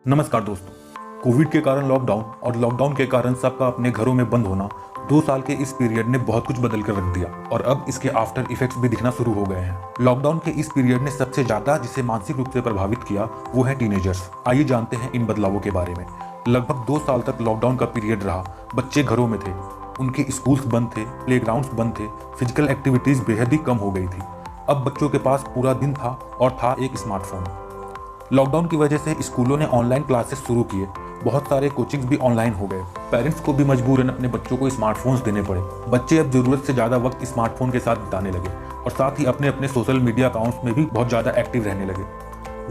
नमस्कार दोस्तों। कोविड के कारण लॉकडाउन और लॉकडाउन के कारण सबका अपने घरों में बंद होना 2 साल के इस पीरियड ने बहुत कुछ बदल कर रख दिया और अब इसके आफ्टर इफेक्ट्स भी दिखना शुरू हो गए हैं। लॉकडाउन के इस पीरियड ने सबसे ज्यादा जिसे मानसिक रूप से प्रभावित किया वो है टीनेजर्स। आइए जानते हैं इन बदलावों के बारे में। लगभग 2 साल तक लॉकडाउन का पीरियड रहा। बच्चे घरों में थे, उनके स्कूल्स बंद थे, प्लेग्राउंड्स बंद थे, फिजिकल एक्टिविटीज बेहद ही कम हो गई थी। अब बच्चों के पास पूरा दिन था और था एक स्मार्टफोन। लॉकडाउन की वजह से स्कूलों ने ऑनलाइन क्लासेस शुरू किए, बहुत सारे कोचिंग्स भी ऑनलाइन हो गए। पेरेंट्स को भी मजबूरन अपने बच्चों को स्मार्टफोन्स देने पड़े। बच्चे अब जरूरत से ज़्यादा वक्त स्मार्टफोन के साथ बिताने लगे और साथ ही अपने अपने सोशल मीडिया अकाउंट्स में भी बहुत ज़्यादा एक्टिव रहने लगे।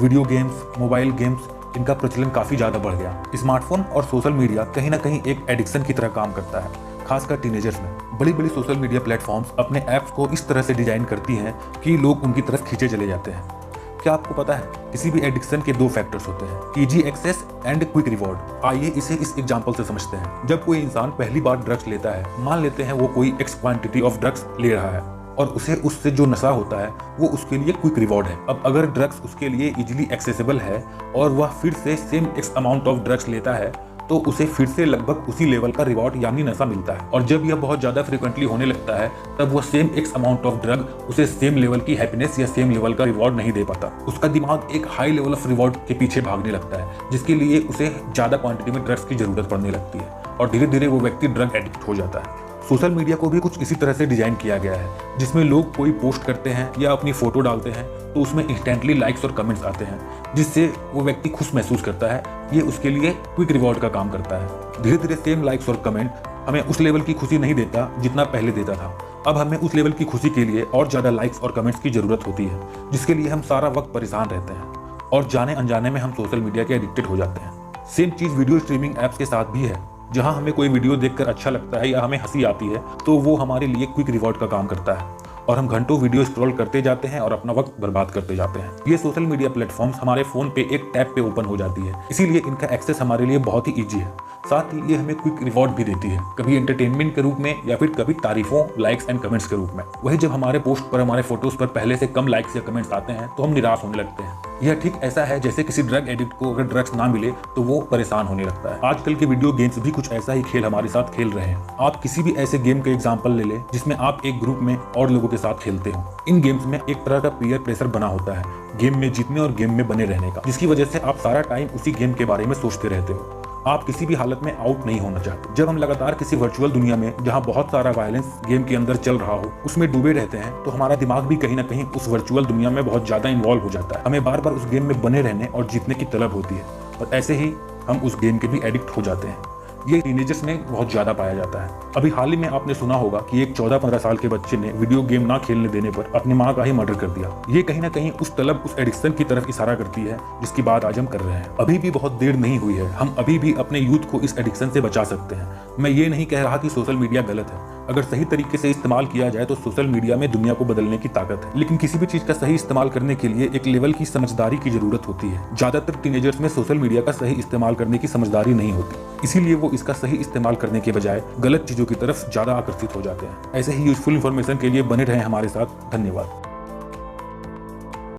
वीडियो गेम्स, मोबाइल गेम्स, इनका प्रचलन काफ़ी ज़्यादा बढ़ गया। स्मार्टफोन और सोशल मीडिया कहीं ना कहीं एक एडिक्शन की तरह काम करता है, खासकर टीनेजर्स में। बड़ी बड़ी सोशल मीडिया प्लेटफॉर्म्स अपने ऐप्स को इस तरह से डिजाइन करती हैं कि लोग उनकी तरफ खींचे चले जाते हैं। क्या आपको पता है किसी भी एडिक्शन के 2 फैक्टर्स होते हैं, easy access and quick reward. आइए इसे इस एग्जांपल से समझते हैं। जब कोई इंसान पहली बार ड्रग्स लेता है, मान लेते हैं वो कोई एक्स क्वांटिटी ऑफ ड्रग्स ले रहा है और उसे उससे जो नशा होता है वो उसके लिए क्विक रिवॉर्ड है। अब अगर ड्रग्स उसके लिए इजीली एक्सेसिबल है और वह फिर से same x amount of drugs लेता है तो उसे फिर से लगभग उसी लेवल का रिवॉर्ड यानी नशा मिलता है। और जब यह बहुत ज्यादा फ्रिक्वेंटली होने लगता है तब वो same x amount of drug उसे सेम लेवल की हैप्पीनेस या सेम लेवल का रिवॉर्ड नहीं दे पाता। उसका दिमाग एक हाई लेवल ऑफ रिवॉर्ड के पीछे भागने लगता है, जिसके लिए उसे ज्यादा क्वांटिटी में ड्रग्स की जरूरत पड़ने लगती है और धीरे धीरे वो व्यक्ति ड्रग एडिक्ट हो जाता है। सोशल मीडिया को भी कुछ इसी तरह से डिजाइन किया गया है, जिसमें लोग कोई पोस्ट करते हैं या अपनी फोटो डालते हैं तो उसमें इंस्टेंटली लाइक्स और कमेंट्स आते हैं, जिससे वो व्यक्ति खुश महसूस करता है। ये उसके लिए क्विक रिवॉर्ड का काम करता है। धीरे धीरे सेम लाइक्स और कमेंट हमें उस लेवल की खुशी नहीं देता जितना पहले देता था। अब हमें उस लेवल की खुशी के लिए और ज्यादा लाइक्स और कमेंट्स की जरूरत होती है, जिसके लिए हम सारा वक्त परेशान रहते हैं और जाने अनजाने में हम सोशल मीडिया के एडिक्टेड हो जाते हैं। सेम चीज वीडियो स्ट्रीमिंग ऐप्स के साथ भी है। जहां हमें कोई वीडियो देखकर अच्छा लगता है या हमें हंसी आती है तो वो हमारे लिए क्विक रिवॉर्ड का काम करता है और हम घंटों वीडियो स्क्रॉल करते जाते हैं और अपना वक्त बर्बाद करते जाते हैं। ये सोशल मीडिया प्लेटफॉर्म्स हमारे फोन पे एक टैप पे ओपन हो जाती है, इसीलिए इनका एक्सेस हमारे लिए बहुत ही ईजी है। साथ ही ये हमें क्विक रिवॉर्ड भी देती है, कभी एंटरटेनमेंट के रूप में या फिर कभी तारीफों, लाइक्स एंड कमेंट्स के रूप में। वही जब हमारे पोस्ट पर, हमारे फोटोज पर पहले से कम लाइक्स या कमेंट्स आते हैं तो हम निराश होने लगते हैं। यह ठीक ऐसा है जैसे किसी ड्रग एडिक्ट को अगर ड्रग्स ना मिले तो वो परेशान होने लगता है। आजकल के वीडियो गेम्स भी कुछ ऐसा ही खेल हमारे साथ खेल रहे हैं। आप किसी भी ऐसे गेम के एग्जांपल ले लें जिसमें आप एक ग्रुप में और लोगों के साथ खेलते हो। इन गेम्स में एक तरह का पीयर प्रेशर बना होता है गेम में जीतने और गेम में बने रहने का, जिसकी वजह से आप सारा टाइम उसी गेम के बारे में सोचते रहते हो। आप किसी भी हालत में आउट नहीं होना चाहते। जब हम लगातार किसी वर्चुअल दुनिया में जहां बहुत सारा वायलेंस गेम के अंदर चल रहा हो उसमें डूबे रहते हैं तो हमारा दिमाग भी कहीं ना कहीं उस वर्चुअल दुनिया में बहुत ज्यादा इन्वॉल्व हो जाता है। हमें बार बार उस गेम में बने रहने और जीतने की तलब होती है और ऐसे ही हम उस गेम के भी एडिक्ट हो जाते हैं। ये टीनेजर्स में बहुत ज्यादा पाया जाता है। अभी हाल ही में आपने सुना होगा कि एक 14-15 साल के बच्चे ने वीडियो गेम ना खेलने देने पर अपनी मां का ही मर्डर कर दिया। ये कहीं ना कहीं उस तलब, उस एडिक्शन की तरफ इशारा करती है जिसकी बात आज हम कर रहे हैं। अभी भी बहुत देर नहीं हुई है, हम अभी भी अपने यूथ को इस एडिक्शन से बचा सकते हैं। मैं ये नहीं कह रहा कि सोशल मीडिया गलत है। अगर सही तरीके से इस्तेमाल किया जाए तो सोशल मीडिया में दुनिया को बदलने की ताकत है, लेकिन किसी भी चीज का सही इस्तेमाल करने के लिए एक लेवल की समझदारी की जरूरत होती है। ज्यादातर टीनेजर्स में सोशल मीडिया का सही इस्तेमाल करने की समझदारी नहीं होती, इसीलिए वो इसका सही इस्तेमाल करने के बजाय गलत चीजों की तरफ ज्यादा आकर्षित हो जाते हैं। ऐसे ही यूजफुल इन्फॉर्मेशन के लिए बने रहें हमारे साथ। धन्यवाद।